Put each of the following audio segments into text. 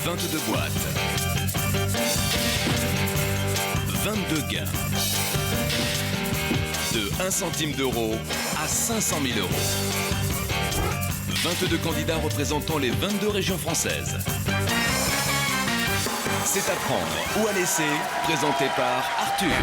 22 boîtes. 22 gains. De 1 centime d'euro à 500 000 euros. 22 candidats représentant les 22 régions françaises. C'est à prendre ou à laisser, présenté par Arthur.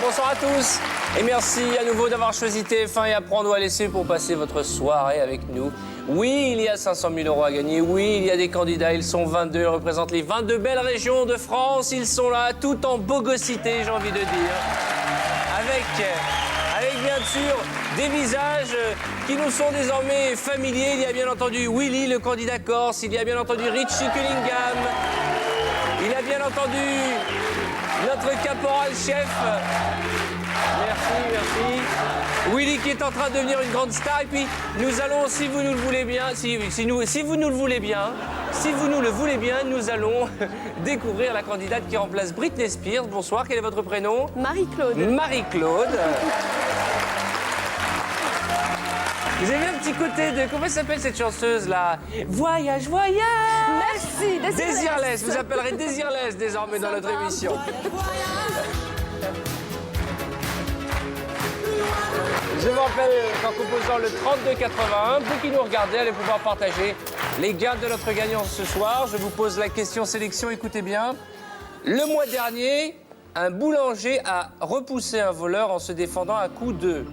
Bonsoir à tous. Et merci à nouveau d'avoir choisi TF1 et à prendre ou à laisser pour passer votre soirée avec nous. Oui, il y a 500 000 euros à gagner. Oui, il y a des candidats. Ils sont 22. Ils représentent les 22 belles régions de France. Ils sont là, tout en bogosité, j'ai envie de dire. Avec bien sûr des visages qui nous sont désormais familiers. Il y a bien entendu Willy, le candidat corse. Il y a bien entendu Richie Cunningham. Il y a bien entendu notre caporal-chef. Merci. Willy qui est en train de devenir une grande star. Et puis nous allons, si vous nous le voulez bien, si vous nous le voulez bien, nous allons découvrir la candidate qui remplace Britney Spears. Bonsoir, quel est votre prénom? Marie-Claude. Marie-Claude. Vous avez un petit côté de... Comment s'appelle cette chanteuse là? Voyage. Merci, Désirless. Vous appellerez Désirless désormais dans notre émission. Je vous rappelle qu'en composant le 3281, vous qui nous regardez allez pouvoir partager les gains de notre gagnant ce soir. Je vous pose la question sélection, écoutez bien. Le mois dernier, un boulanger a repoussé un voleur en se défendant à coups de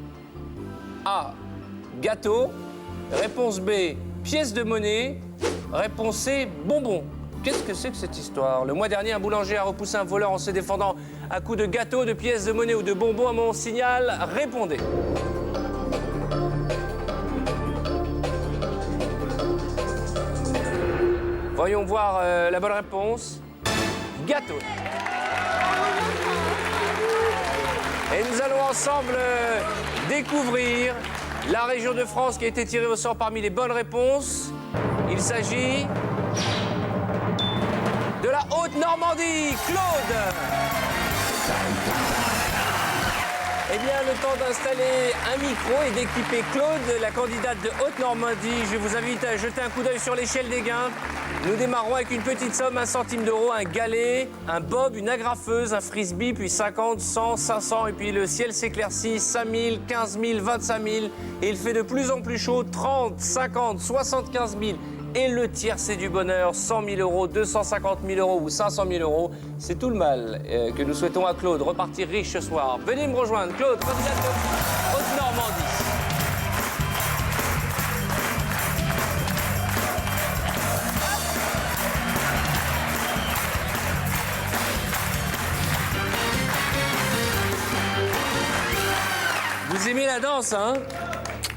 A. Gâteau. Réponse B. Pièce de monnaie. Réponse C. Bonbon. Qu'est-ce que c'est que cette histoire? Le mois dernier, un boulanger a repoussé un voleur en se défendant à coups de gâteau, de pièces de monnaie ou de bonbons. À mon signal, répondez. Voyons voir la bonne réponse. Gâteau. Et nous allons ensemble découvrir la région de France qui a été tirée au sort parmi les bonnes réponses. Il s'agit de la Haute-Normandie. Claude. Eh bien, le temps d'installer un micro et d'équiper Claude, la candidate de Haute-Normandie. Je vous invite à jeter un coup d'œil sur l'échelle des gains. Nous démarrons avec une petite somme, 1 centime d'euro, un galet, un bob, une agrafeuse, un frisbee, puis 50, 100, 500, et puis le ciel s'éclaircit, 5 000, 15 000, 25 000, et il fait de plus en plus chaud, 30, 50, 75 000. Et le tiercé du bonheur, 100 000 euros, 250 000 euros ou 500 000 euros. C'est tout le mal que nous souhaitons à Claude. Repartir riche ce soir. Venez me rejoindre. Claude, candidate de Haute-Normandie. Vous aimez la danse, hein?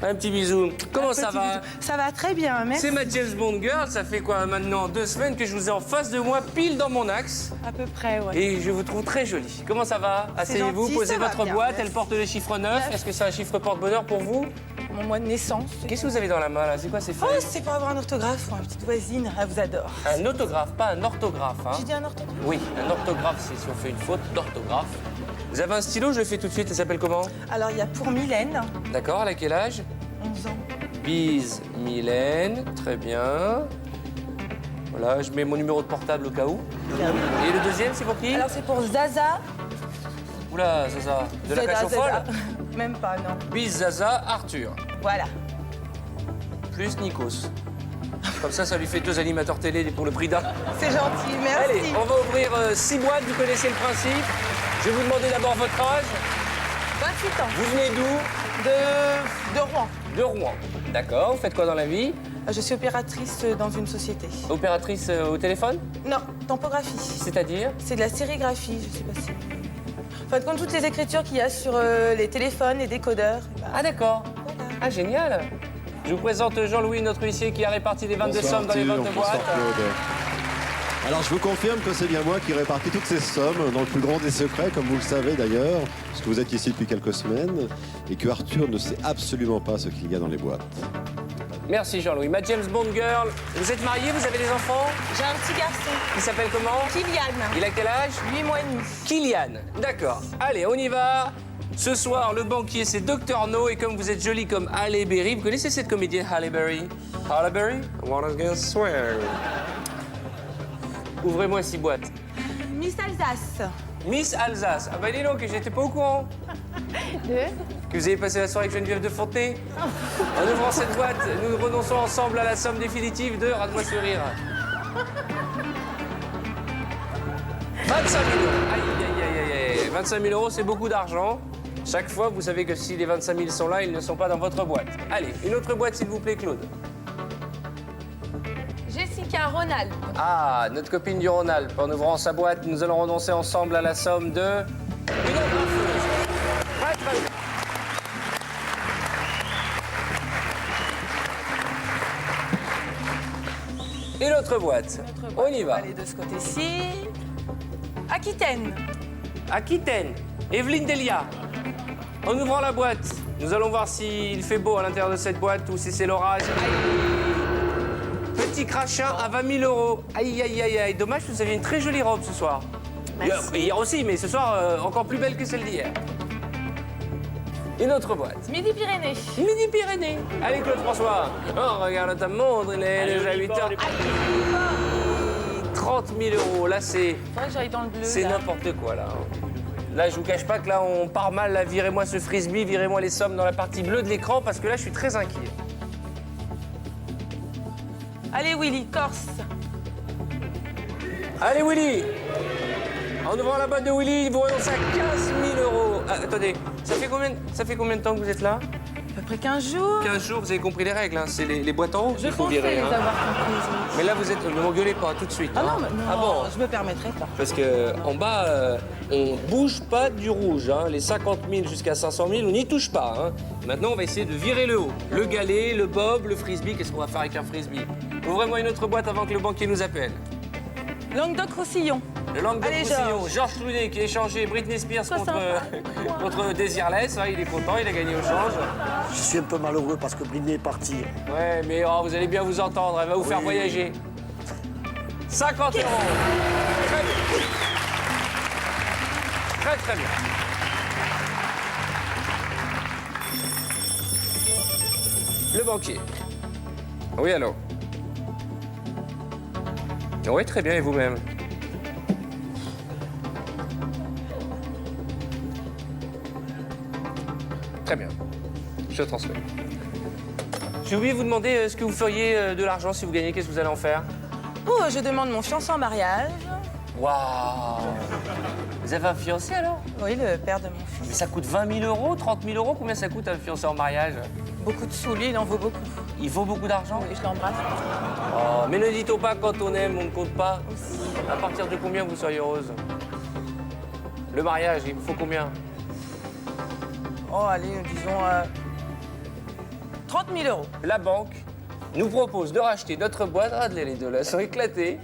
Un petit bisou. Comment ça va? Ça va très bien, merci. C'est ma James Bond girl, ça fait quoi maintenant 2 semaines que je vous ai en face de moi, pile dans mon axe. À peu près, ouais. Et je vous trouve très jolie. Comment ça va? Asseyez-vous, gentil, posez ça va votre bien, boîte, merci. elle porte le chiffre 9. Est-ce que c'est un chiffre porte-bonheur pour vous? Mon mois de naissance. Qu'est-ce que vous avez dans la main là? C'est quoi ces Oh, feuilles? c'est pour avoir un orthographe pour ma petite voisine. Elle vous adore. Un autographe, pas un orthographe. Hein? J'ai dit un orthographe? Oui, un orthographe, c'est si on fait une faute d'orthographe. Vous avez un stylo, je le fais tout de suite, elle s'appelle comment? Alors, il y a pour Mylène, D'accord, elle a quel âge? 11 ans. Bise Mylène, très bien. Voilà, je mets mon numéro de portable au cas où. Et le deuxième, c'est pour qui? Alors, c'est pour Zaza. Oula, Zaza, de la cage aux folles? Même pas, non. Bise Zaza, Arthur, Voilà. plus Nikos. Comme ça lui fait 2 animateurs télé pour le prix d'un. C'est gentil, merci. Allez, on va ouvrir 6 boîtes, vous connaissez le principe. Je vais vous demander d'abord votre âge. 28 ans. Vous venez d'où? De Rouen. De Rouen. D'accord, vous faites quoi dans la vie? Je suis opératrice dans une société. Opératrice au téléphone? Non, tempographie. C'est-à-dire? C'est de la sérigraphie, je sais pas si... En fin de compte, toutes les écritures qu'il y a sur les téléphones, les décodeurs. Ah d'accord. Voilà. Ah génial. Je vous présente Jean-Louis, notre huissier, qui a réparti les 22 sommes dans les 22 boîtes. Bonsoir Claude. Alors je vous confirme que c'est bien moi qui répartis toutes ces sommes dans le plus grand des secrets, comme vous le savez d'ailleurs, parce que vous êtes ici depuis quelques semaines, et que Arthur ne sait absolument pas ce qu'il y a dans les boîtes. Merci Jean-Louis. Ma James Bond girl, vous êtes marié, vous avez des enfants? J'ai un petit garçon, Il s'appelle comment? Kylian, Il a quel âge? 8 mois et demi. Kylian. D'accord. Allez, on y va. Ce soir, le banquier, c'est Dr No. Et comme vous êtes jolie comme Halle Berry, vous connaissez cette comédienne Halle Berry? Halle Berry? I wanna get swear. Ouvrez-moi 6 boîtes. Miss Alsace. Miss Alsace. Ah bah dis donc, j'étais pas au courant. Que vous avez passé la soirée avec Geneviève de Fontenay. En ouvrant cette boîte, nous renonçons ensemble à la somme définitive de, rate-moi ce rire, 25 000 euros. Aïe, aïe, aïe, aïe, aïe. 25 000 euros, c'est beaucoup d'argent. Chaque fois, vous savez que si les 25 000 sont là, ils ne sont pas dans votre boîte. Allez, une autre boîte, s'il vous plaît, Claude. Jessica Ronald. Ah, notre copine du Rhône-Alpes. En ouvrant sa boîte, nous allons renoncer ensemble à la somme de... Une autre influence. Très, très bien. Une autre boîte. On y va. Allez, de ce côté-ci. Aquitaine. Aquitaine. Evelyne Delia. En ouvrant la boîte, nous allons voir s'il fait beau à l'intérieur de cette boîte ou si c'est l'orage. Aïe. Petit crachin à 20 000 euros. Aïe, aïe, aïe, aïe. Dommage, vous aviez une très jolie robe ce soir. Merci. Hier aussi, mais ce soir, encore plus belle que celle d'hier. Une autre boîte. Midi-Pyrénées. Midi-Pyrénées. Allez, Claude François. Oh, regarde ta montre, il est déjà 8 heures. 30 000 euros. Là, c'est Faudrait que j'aille dans le bleu. là. n'importe quoi, là. Là, je vous cache pas que là, on part mal. Là, virez-moi ce frisbee, virez-moi les sommes dans la partie bleue de l'écran, parce que là, je suis très inquiet. Allez, Willy, Corse. Allez, Willy. En ouvrant la boîte de Willy, vous renoncez à 15 000 euros. Ah, attendez, ça fait combien de temps que vous êtes là? À peu près 15 jours. 15 jours, vous avez compris les règles, hein. C'est les boîtes en haut Je qu'il faut pensais virer. les hein. avoir comprises. Mais là, vous êtes... Ne m'engueulez pas tout de suite. Ah hein. non, mais non, Ah bon? je me permettrai pas. Parce que en bas, on bouge pas du rouge. Hein. Les 50 000 jusqu'à 500 000, on n'y touche pas. Hein. Maintenant, on va essayer de virer le haut. Le galet, le bob, le frisbee. Qu'est-ce qu'on va faire avec un frisbee? Ouvrez-moi une autre boîte avant que le banquier nous appelle. Languedoc-Roussillon. Le Languedoc-Roussillon, Georges. Georges Clooney qui a échangé Britney Spears Sois contre, sympa. contre Desireless. Ouais, il est content, il a gagné au change. Je suis un peu malheureux parce que Britney est partie. Ouais, mais oh, vous allez bien vous entendre, elle va vous faire voyager. 50 euros. Très bien. Très, très bien. Le banquier. Oui, allô? Oui, très bien, et vous-même? Très bien. Je transmets. J'ai oublié de vous demander ce que vous feriez de l'argent si vous gagnez. Qu'est-ce que vous allez en faire? Oh, je demande mon fiancé en mariage. Waouh! Vous avez un fiancé alors? Oui, le père de mon fils. Mais ça coûte 20 000 euros, 30 000 euros? Combien ça coûte un fiancé en mariage? Beaucoup de sous, lui, il en vaut beaucoup. Il vaut beaucoup d'argent? Oui, je l'embrasse. Oh, mais ne dit-on pas quand on aime, on ne compte pas? À partir de combien vous seriez heureuse? Le mariage, il vous faut combien? Oh, allez, disons 30 000 euros. La banque nous propose de racheter notre boîte. Radley, les deux là sont éclatés.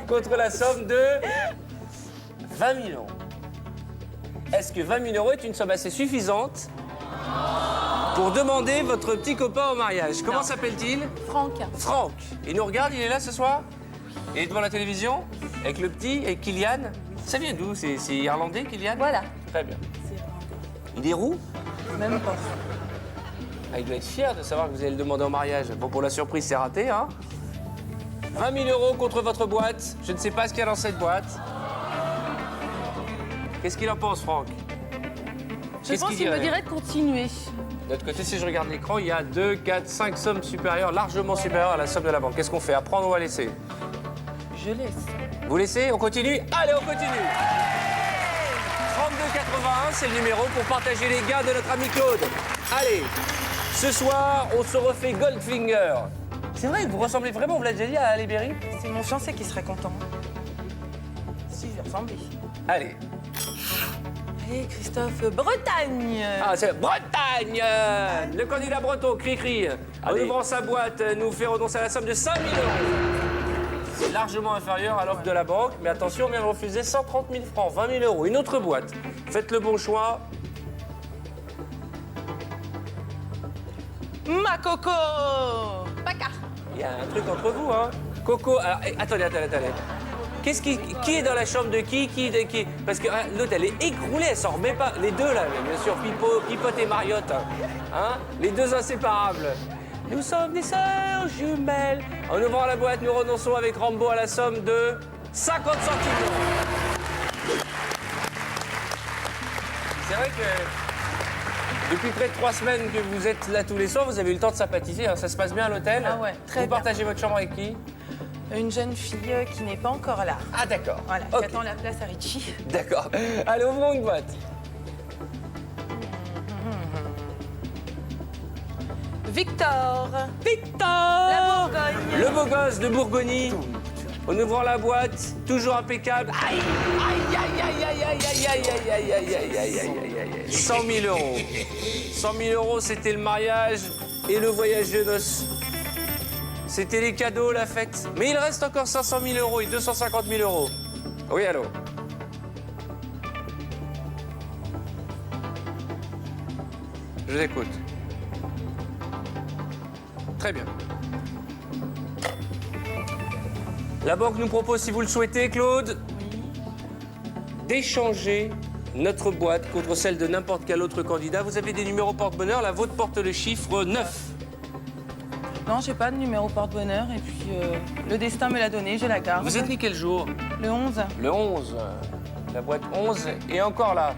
Contre la somme de 20 000 euros. Est-ce que 20 000 euros est une somme assez suffisante pour demander votre petit copain au mariage? Comment s'appelle-t-il? Franck. Franck. Il nous regarde, il est là ce soir? Il est devant la télévision? Avec le petit, avec Kylian? Ça vient d'où? C'est irlandais, Kylian? Voilà. Très bien. Il est roux? Même pas. Ah, il doit être fier de savoir que vous allez le demander en mariage. Bon, pour la surprise, c'est raté, hein? 20 000 euros contre votre boîte. Je ne sais pas ce qu'il y a dans cette boîte. Qu'est-ce qu'il en pense, Franck? Je pense qu'il me dirait de continuer. De l'autre côté, si je regarde l'écran, il y a 2, 4, 5 sommes supérieures, largement supérieures à la somme de la banque. Qu'est-ce qu'on fait? À prendre ou à laisser? Je laisse. Vous laissez? On continue? Allez, on continue! 32,81, c'est le numéro pour partager les gains de notre ami Claude. Allez, ce soir, on se refait Goldfinger. C'est vrai que vous ressemblez vraiment, vous l'avez déjà dit, à Halle Berry? C'est mon fiancé qui serait content. Si, je ressemblais. Allez. Allez, Christophe, Bretagne. Ah, c'est Bretagne! Le candidat breton, cri-cri, en Allez. ouvrant sa boîte, nous fait renoncer à la somme de 5 000 euros. C'est largement inférieur à l'offre de la banque, mais attention, on vient de refuser 130 000 francs, 20 000 euros. Une autre boîte. Faites le bon choix. Ma Coco. Paca. Il y a un truc entre vous, hein. Coco, alors, attendez. Qui est dans la chambre de qui? Parce que l'autre, elle est écroulée, elle s'en remet pas. Les deux, là, bien sûr, Pipote et Mariotte. Hein, les deux inséparables. Nous sommes des sœurs jumelles. En ouvrant la boîte, nous renonçons avec Rambo à la somme de 50 centimes d'euros. C'est vrai que depuis près de 3 semaines que vous êtes là tous les soirs, vous avez eu le temps de sympathiser. Hein. Ça se passe bien à l'hôtel? Ah ouais, très Vous bien. partagez votre chambre avec qui? Une jeune fille qui n'est pas encore là. Ah d'accord. Voilà, Ok. qui attend la place à Richie. D'accord. Allez, ouvrons une boîte. Victor. Victor! La Bourgogne. Le beau gosse de Bourgogne. En ouvrant la boîte, toujours impeccable. Aïe, aïe, aïe, aïe, aïe, aïe, aïe, aïe, aïe, aïe, aïe, aïe, aïe, aïe, aïe. 100 000 euros. 100 000 euros, c'était le mariage et le voyage de noces. C'était les cadeaux, la fête. Mais il reste encore 500 000 euros et 250 000 euros. Oui, allô? Je vous écoute. Très bien. La banque nous propose, si vous le souhaitez, Claude, d'échanger notre boîte contre celle de n'importe quel autre candidat. Vous avez des numéros porte-bonheur, la vôtre porte le chiffre 9. Non, j'ai pas de numéro porte-bonheur et puis le destin me l'a donné, je la garde. Vous êtes né quel jour? Le 11. Le 11. La boîte 11. Et encore là,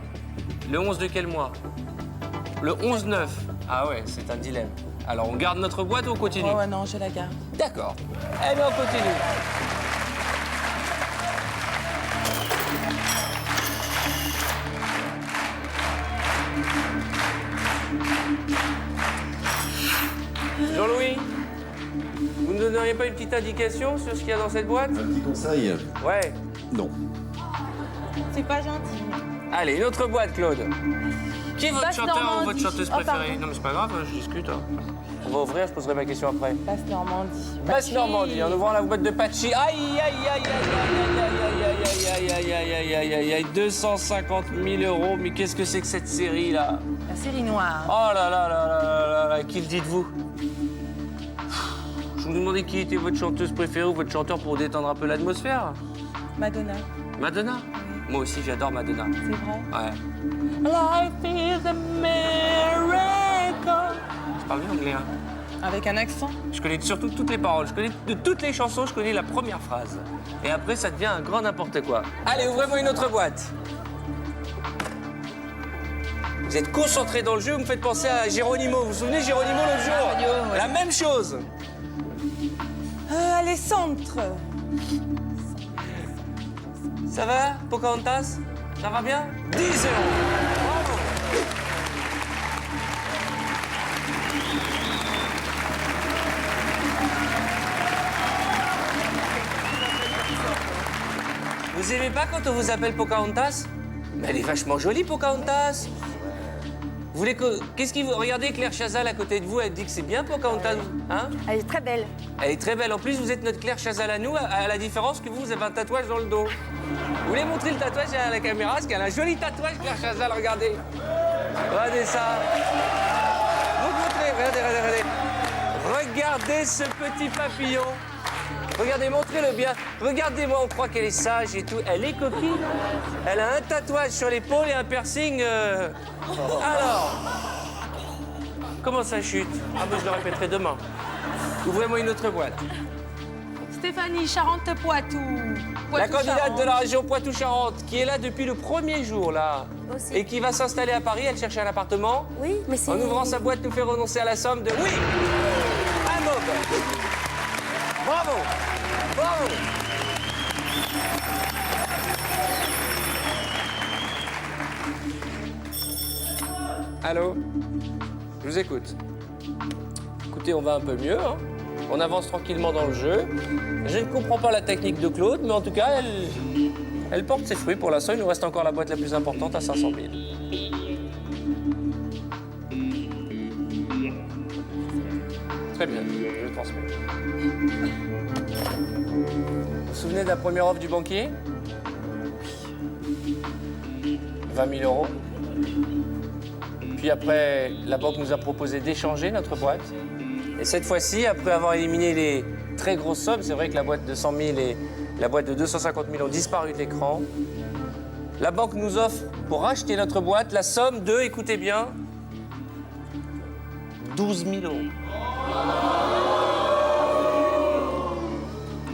le 11 de quel mois? Le 11-9. Ah ouais, c'est un dilemme. Alors, on garde notre boîte ou on continue? Oh ouais, non, je la garde. D'accord. Eh bien, on continue. Jean-Louis, vous ne donneriez pas une petite indication sur ce qu'il y a dans cette boîte? Un petit conseil? Ouais. Non. C'est pas gentil. Allez, une autre boîte, Claude. Qui est votre Basse chanteur ou Normandie. votre chanteuse Oh, préférée? pardon. Non, mais c'est pas grave, hein, je discute. Hein. On va ouvrir, je poserai ma question après. Basse Normandie. Basse Normandie, en ouvrant la boîte de Patchy. Aïe, aïe, aïe, aïe, aïe, aïe, aïe, aïe, aïe, aïe, aïe, aïe, aïe, aïe, 250 000 euros. Mais qu'est-ce que c'est que cette série, là? La série noire. Oh là là là là là là là, qui le dites-vous? Je vous demandais qui était votre chanteuse préférée ou votre chanteur pour détendre un peu l'atmosphère. Madonna. Madonna? Moi aussi, j'adore Madonna. C'est vrai. Ouais. Life is a miracle. Je parle bien anglais, hein. Avec un accent. Je connais surtout toutes les paroles. Je connais de toutes les chansons, je connais la première phrase. Et après, ça devient un grand n'importe quoi. Allez, ouvrez-moi une autre boîte. Vous êtes concentré dans le jeu, vous me faites penser à Geronimo. Vous vous souvenez, Geronimo, l'autre jour? Geronimo, ouais. La même chose. Allez, centre. Ça va, Pocahontas? Ça va bien? 10 euros. Bravo. Vous aimez pas quand on vous appelle Pocahontas? Mais elle est vachement jolie, Pocahontas. Vous voulez que... Qu'est-ce qui vous... Regardez Claire Chazal à côté de vous, elle dit que c'est bien Pocahontas, hein? Elle est très belle. Elle est très belle. En plus, vous êtes notre Claire Chazal à nous, à la différence que vous avez un tatouage dans le dos. Vous voulez montrer le tatouage à la caméra? Parce qu'elle a un joli tatouage, Claire Chazal, regardez. Regardez ça. Vous montrez, regardez. Regardez ce petit papillon. Regardez, montrez-le bien. Regardez-moi, on croit qu'elle est sage et tout. Elle est coquine. Elle a un tatouage sur l'épaule et un piercing. Alors, comment ça chute? Ah, mais je le répéterai demain. Ouvrez-moi une autre boîte. Stéphanie, Charente-Poitou. La candidate Poitou-Charentes. de la région Poitou-Charentes, qui est là depuis le premier jour, là, Aussi. et qui va s'installer à Paris, elle cherche un appartement. Oui, mais c'est... En ouvrant sa boîte, nous fait renoncer à la somme de... Oui! Un mob! Bravo! Bravo! Allô? Je vous écoute. Écoutez, on va un peu mieux, hein. On avance tranquillement dans le jeu. Je ne comprends pas la technique de Claude, mais en tout cas, elle porte ses fruits. Pour l'instant, il nous reste encore la boîte la plus importante à 500 000. Très bien, je transmets. Vous vous souvenez de la première offre du banquier? 20 000 euros. Puis après, la banque nous a proposé d'échanger notre boîte. Et cette fois-ci, après avoir éliminé les très grosses sommes, c'est vrai que la boîte de 100 000 et la boîte de 250 000 ont disparu de l'écran. La banque nous offre, pour racheter notre boîte, la somme de, écoutez bien, 12 000 euros.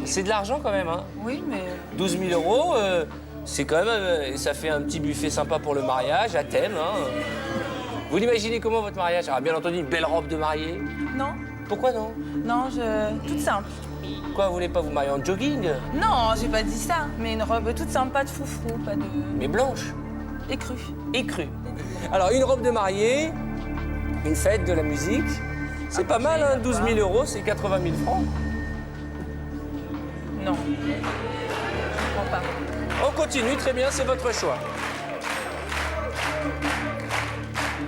C'est de l'argent quand même, hein. Oui, mais 12 000 euros, c'est quand même, ça fait un petit buffet sympa pour le mariage, à thème. Hein. Vous l'imaginez comment votre mariage? Ah, bien entendu, une belle robe de mariée. non. Pourquoi non? Non, toute simple. Quoi, vous voulez pas vous marier en jogging? Non, j'ai pas dit ça. Mais une robe toute simple, pas de foufou, pas de... Mais blanche, écrue. écrue. Alors, une robe de mariée, une fête, de la musique, c'est pas mal, hein, 12 000 euros, c'est 80 000 francs. Non. Je comprends pas. On continue, très bien, c'est votre choix.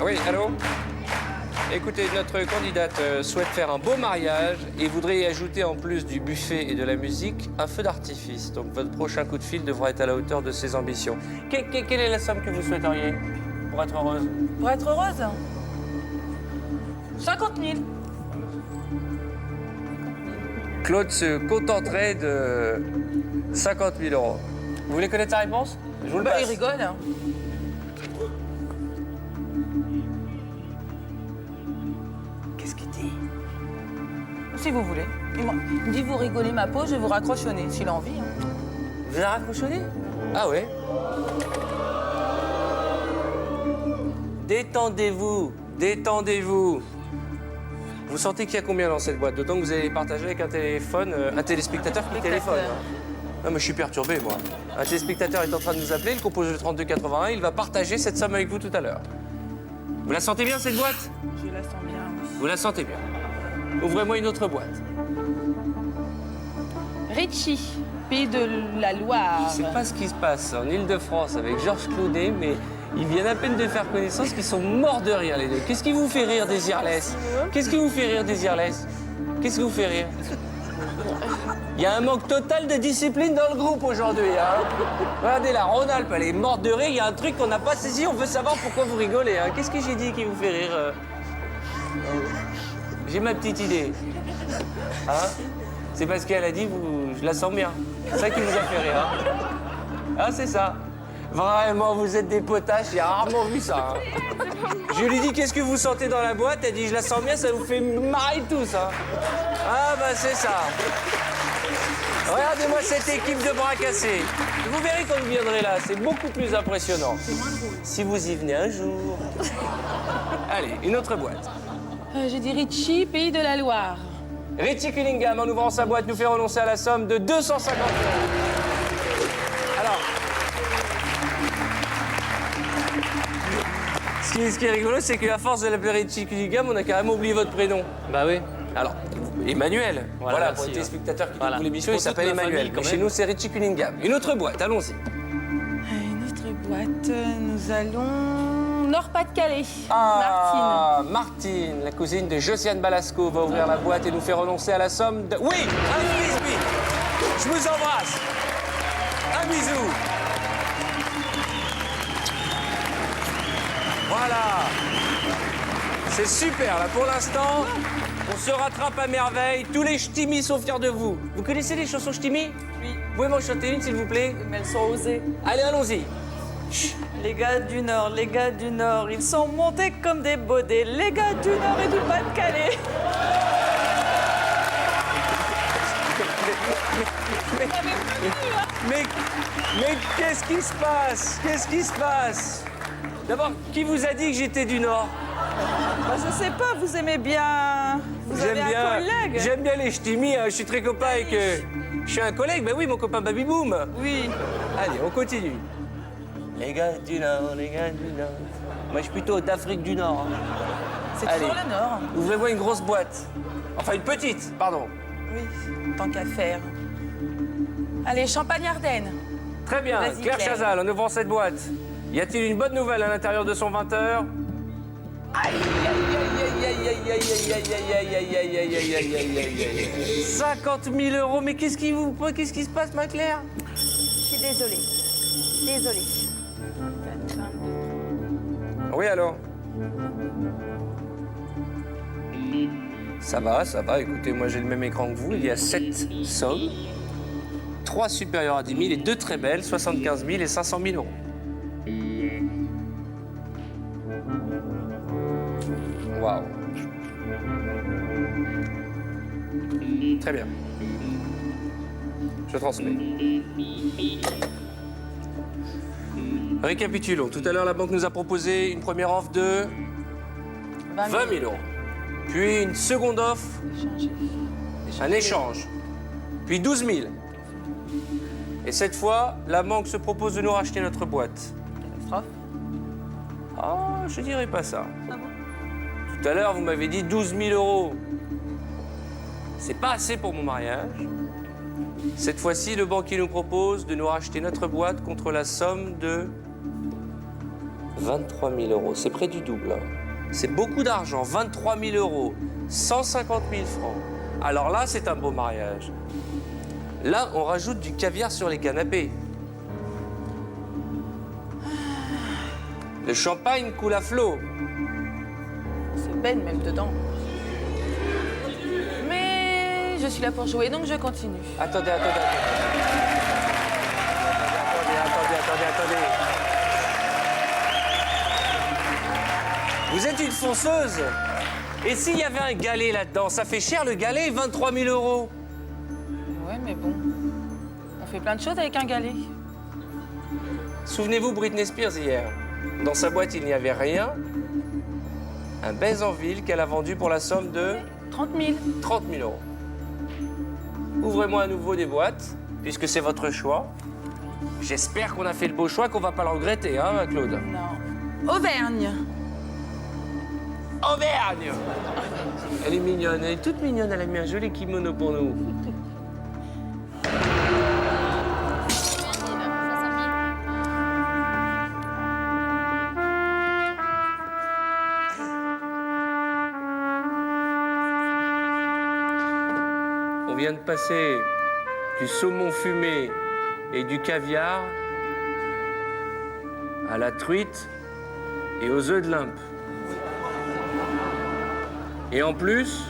Oui, allô? Écoutez, notre candidate souhaite faire un beau mariage et voudrait y ajouter, en plus du buffet et de la musique, un feu d'artifice. Donc votre prochain coup de fil devra être à la hauteur de ses ambitions. Quelle est la somme que vous souhaiteriez pour être heureuse? Pour être heureuse 50 000. Claude se contenterait de 50 000 euros. Vous voulez connaître sa réponse? Je vous le Bah, passe. il rigole. Hein. Qu'est-ce qu'il dit? Si vous voulez. Il me dit, vous rigolez ma peau, je vais vous raccroche au nez, s'il a envie. Hein. Vous avez raccrochonné? Ah ouais? Détendez-vous, détendez-vous. Vous sentez qu'il y a combien dans cette boîte? D'autant que vous allez partager avec un téléphone, un téléspectateur qui téléphone. Hein. Non mais je suis perturbé, moi. Un téléspectateur est en train de nous appeler, il compose le 3281, il va partager cette somme avec vous tout à l'heure. Vous la sentez bien, cette boîte? Je la sens bien, oui. Vous la sentez bien. Ouvrez-moi une autre boîte. Richie, pays de la Loire. Je sais pas ce qui se passe en Ile-de-France avec Georges Clooney, mais ils viennent à peine de faire connaissance qu'ils sont morts de rire, les deux. Qu'est-ce qui vous fait rire, Désirless? Qu'est-ce qui vous fait rire, Désirless? Qu'est-ce qui vous fait rire? Il y a un manque total de discipline dans le groupe aujourd'hui. Hein. Regardez la Rhône-Alpes, elle est morte de rire. Il y a un truc qu'on n'a pas saisi. On veut savoir pourquoi vous rigolez. Hein. Qu'est-ce que j'ai dit qui vous fait rire? J'ai ma petite idée. Hein? C'est parce qu'elle a dit, je la sens bien. C'est ça qui vous a fait rire. Hein? Ah, c'est ça. Vraiment, vous êtes des potaches. J'ai rarement vu ça. Hein. Je lui dis, qu'est-ce que vous sentez dans la boîte? Elle dit, je la sens bien, ça vous fait marrer tous. Hein. Ah, bah, c'est ça. Regardez-moi cette équipe de bras cassés. Vous verrez quand vous viendrez là, c'est beaucoup plus impressionnant. Si vous y venez un jour. Allez, une autre boîte. J'ai dit Richie, pays de la Loire. Richie Cunningham, en ouvrant sa boîte, nous fait renoncer à la somme de 250 €. Alors, ce qui est rigolo, c'est qu'à force de l'appeler Richie Cunningham, on a carrément oublié votre prénom. Bah oui. Alors, Emmanuel. Voilà, merci, pour les téléspectateurs qui voilà. découvrent l'émission, il Pour toute s'appelle ma Emmanuel. famille, quand Mais chez même. nous, c'est Richie Cunningham. Une autre boîte, allons-y. Une autre boîte, nous allons... Nord-Pas-de-Calais. Ah, Martine, la cousine de Josiane Balasco, va ouvrir la boîte et nous fait renoncer à la somme de... Oui, un frisbee. Je vous embrasse. Un bisou. Voilà. C'est super, là, pour l'instant, on se rattrape à merveille. Tous les ch'timis sont fiers de vous. Vous connaissez les chansons ch'timis? Oui. Vous pouvez m'en chanter une, s'il vous plaît? Mais elles sont osées. Allez, allons-y. Les gars du Nord, ils sont montés comme des baudets. Les gars du Nord et du Pas-de-Calais. Mais qu'est-ce qui se passe? Qu'est-ce qui se passe? D'abord, qui vous a dit que j'étais du Nord? Bah, je sais pas, vous aimez bien... Vous avez un collègue. J'aime bien les ch'timis, hein. Je suis très copain avec... je suis un collègue, ben oui, mon copain Baby Boom. Oui. Allez, on continue. Les gars du Nord, les gars du Nord. Moi, je suis plutôt d'Afrique du Nord. Hein. C'est Allez. toujours le Nord. Ouvrez-moi une grosse boîte. Enfin, une petite, pardon. Oui, tant qu'à faire. Allez, Champagne-Ardenne. Très bien, Vas-y, Claire Claire. Chazal, en ouvrant cette boîte. Y a-t-il une bonne nouvelle à l'intérieur de son 20h? Aïe, aïe, aïe, aïe, aïe, aïe, aïe, aïe, aïe, aïe, aïe, aïe, aïe, aïe, aïe, aïe. 50 000 €, mais qu'est-ce qui se passe, ma Claire? Je suis désolée. Désolée. Oui, alors? Ça va. Écoutez, moi j'ai le même écran que vous. Il y a 7 sommes. 3 supérieures à 10 000 et 2 très belles, 75 000 et 500 000 euros. Waouh. Très bien. Je transmets. Récapitulons. Tout à l'heure, la banque nous a proposé une première offre de 20 000 euros. Puis une seconde offre, un échange. Puis 12 000. Et cette fois, la banque se propose de nous racheter notre boîte. Catastrophe. Ah, je dirais pas ça. Ah bon? Tout à l'heure, vous m'avez dit 12 000 euros. C'est pas assez pour mon mariage. Cette fois-ci, le banquier nous propose de nous racheter notre boîte contre la somme de 23 000 euros. C'est près du double. Hein. C'est beaucoup d'argent. 23 000 euros. 150 000 francs. Alors là, c'est un beau mariage. Là, on rajoute du caviar sur les canapés. Le champagne coule à flot. C'est belle même dedans. Mais je suis là pour jouer, donc je continue. Attendez. Attendez. Vous êtes une fonceuse. Et s'il y avait un galet là-dedans, ça fait cher le galet, 23 000 euros. Ouais, mais bon. On fait plein de choses avec un galet. Souvenez-vous Britney Spears hier. Dans sa boîte, il n'y avait rien. Un baiser en ville qu'elle a vendu pour la somme de 30 000. 30 000 euros. Ouvrez-moi à nouveau des boîtes, puisque c'est votre choix. J'espère qu'on a fait le beau choix, qu'on va pas le regretter, hein, Claude? Non. Auvergne. Auvergne! Elle est mignonne, elle est toute mignonne, elle a mis un joli kimono pour nous. On vient de passer du saumon fumé et du caviar à la truite et aux œufs de limpe. Et en plus,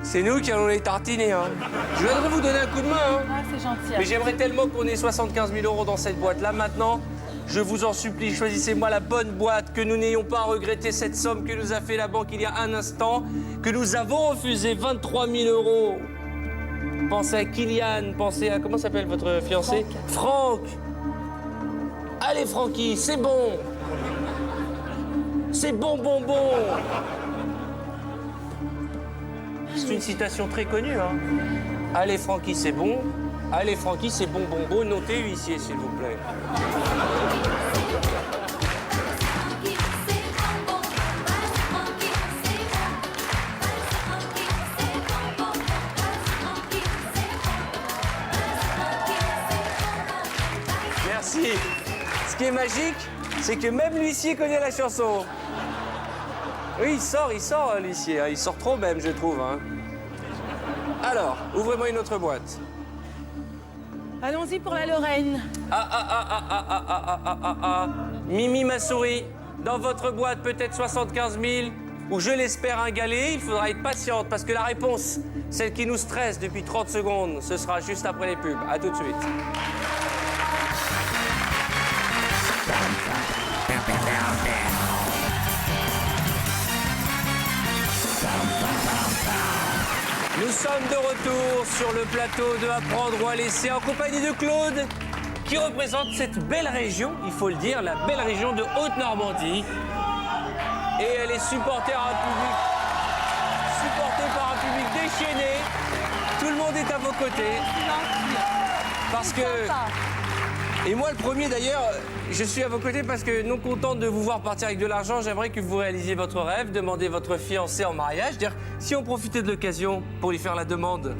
c'est nous qui allons les tartiner. Hein. Je viendrai vous donner un coup de main. Hein. Ah, c'est gentil. Mais j'aimerais tellement qu'on ait 75 000 euros dans cette boîte-là. Maintenant, je vous en supplie, choisissez-moi la bonne boîte, que nous n'ayons pas à regretter cette somme que nous a fait la banque il y a un instant, que nous avons refusé 23 000 euros. Pensez à Kylian, pensez à... Comment s'appelle votre fiancé? Franck. Allez, Francky, c'est bon. C'est bon. C'est une citation très connue, hein. Allez, Francky, c'est bon. Allez, Francky, c'est bon. Notez huissier, s'il vous plaît. Merci. Ce qui est magique, c'est que même l'huissier connaît la chanson. Oui, il sort, l'huissier. Il sort trop même, je trouve. Hein. Alors, ouvrez-moi une autre boîte. Allons-y pour la Lorraine. Mimi ma souris, dans votre boîte peut-être 75 000 ou je l'espère un galet, il faudra être patiente parce que la réponse, celle qui nous stresse depuis 30 secondes, ce sera juste après les pubs. À tout de suite. Nous sommes de retour sur le plateau de Apprendre ou à laisser en compagnie de Claude qui représente cette belle région, il faut le dire, la belle région de Haute-Normandie. Et elle est supportée par un public déchaîné. Tout le monde est à vos côtés. Parce que... Et moi, le premier, d'ailleurs, je suis à vos côtés parce que, non contente de vous voir partir avec de l'argent, j'aimerais que vous réalisiez votre rêve, demander votre fiancé en mariage. Dire, si on profitait de l'occasion pour lui faire la demande.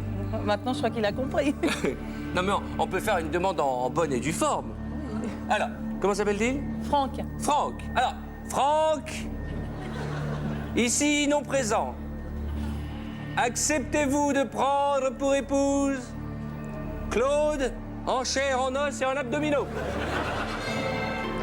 Maintenant, je crois qu'il a compris. Non, mais on peut faire une demande en bonne et due forme. Alors, comment s'appelle-t-il? Franck. Franck. Alors, Franck, ici non présent, acceptez-vous de prendre pour épouse Claude en chair, en os et en abdominaux?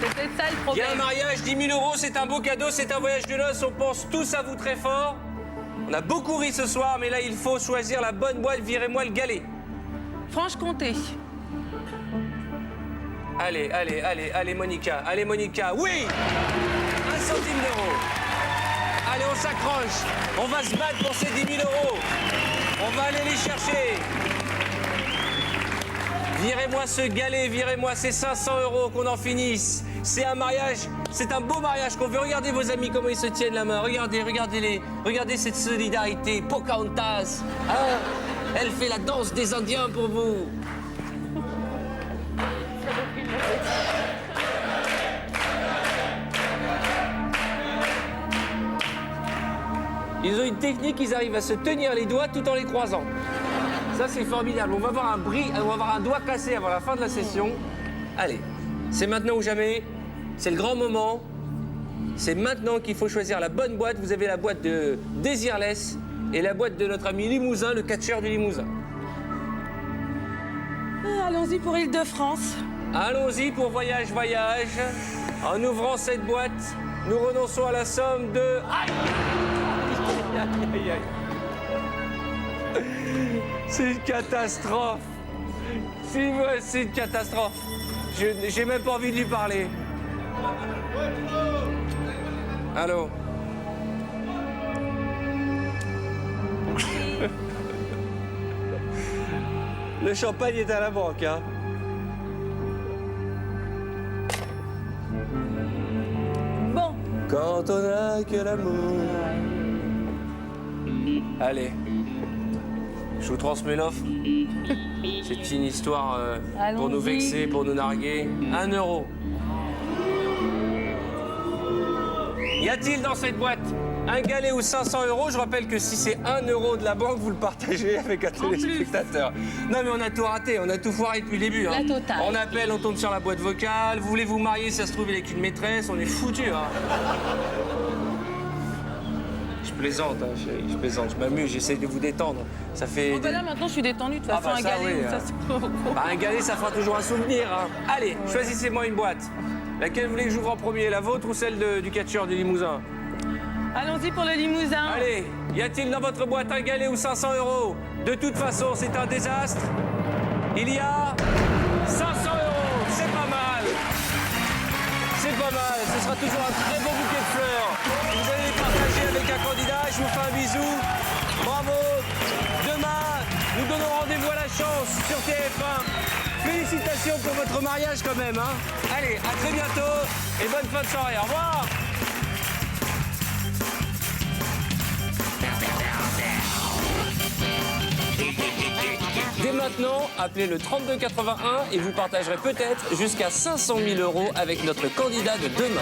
C'est peut-être ça le Il y a problème. un mariage, 10 000 €, c'est un beau cadeau, c'est un voyage de noces, on pense tous à vous très fort. On a beaucoup ri ce soir, mais là, il faut choisir la bonne boîte, virez-moi le galet. Franche-Comté. Allez, allez, allez, allez, Monica, oui 1 centime d'euro. Allez, on s'accroche, on va se battre pour ces 10 000 €. On va aller les chercher. Virez-moi ce galet, virez-moi ces 500 € qu'on en finisse. C'est un mariage, c'est un beau mariage qu'on veut. Regardez vos amis comment ils se tiennent la main. Regardez, regardez-les. Regardez cette solidarité. Pocahontas. Hein? Elle fait la danse des Indiens pour vous. Ils ont une technique, ils arrivent à se tenir les doigts tout en les croisant. Ça, c'est formidable. On va avoir un doigt cassé avant la fin de la session. Allez, c'est maintenant ou jamais. C'est le grand moment. C'est maintenant qu'il faut choisir la bonne boîte. Vous avez la boîte de Désirless et la boîte de notre ami Limousin, le catcheur du Limousin. Allons-y pour Île-de-France. Allons-y pour Voyage. En ouvrant cette boîte, nous renonçons à la somme de... Aïe! Aïe, aïe, aïe. C'est une catastrophe. C'est une catastrophe. J'ai même pas envie de lui parler. Allô? Le champagne est à la banque, hein? Bon, Quand on n'a que l'amour. Allez, je vous transmets l'offre. C'est une histoire pour nous Allons-y. vexer, pour nous narguer. 1 €. Y a-t-il dans cette boîte un galet ou 500 €? Je rappelle que si c'est 1 € de la banque, vous le partagez avec un téléspectateur. Non mais on a tout raté, on a tout foiré depuis le début. Hein. La totale. On appelle, on tombe sur la boîte vocale. Vous voulez vous marier, ça se trouve il est avec une maîtresse, on est foutus. Hein. Je plaisante, hein, chérie, je plaisante, je m'amuse, j'essaie de vous détendre. Ça fait... bon, bah là maintenant je suis détendue. De toute Ah, façon, bah, un ça, galet, oui, ça hein. c'est Bah, un galet, ça fera toujours un souvenir. Hein. Allez, choisissez-moi une boîte. Laquelle vous voulez que j'ouvre en premier, la vôtre ou celle du catcheur du Limousin? Allons-y pour le Limousin. Allez, y a-t-il dans votre boîte un galet ou 500 €? De toute façon, c'est un désastre. Il y a 500 €, c'est pas mal. C'est pas mal, ce sera toujours un très beau bouquet de fleurs. Vous allez les partager avec un candidat, je vous fais un bisou. Bravo. Demain, nous donnons rendez-vous à la chance sur TF1. Félicitations pour votre mariage quand même. Hein. Allez, à très bientôt et bonne fin de soirée. Au revoir. Dès maintenant, appelez le 3281 et vous partagerez peut-être jusqu'à 500 000 € avec notre candidat de demain.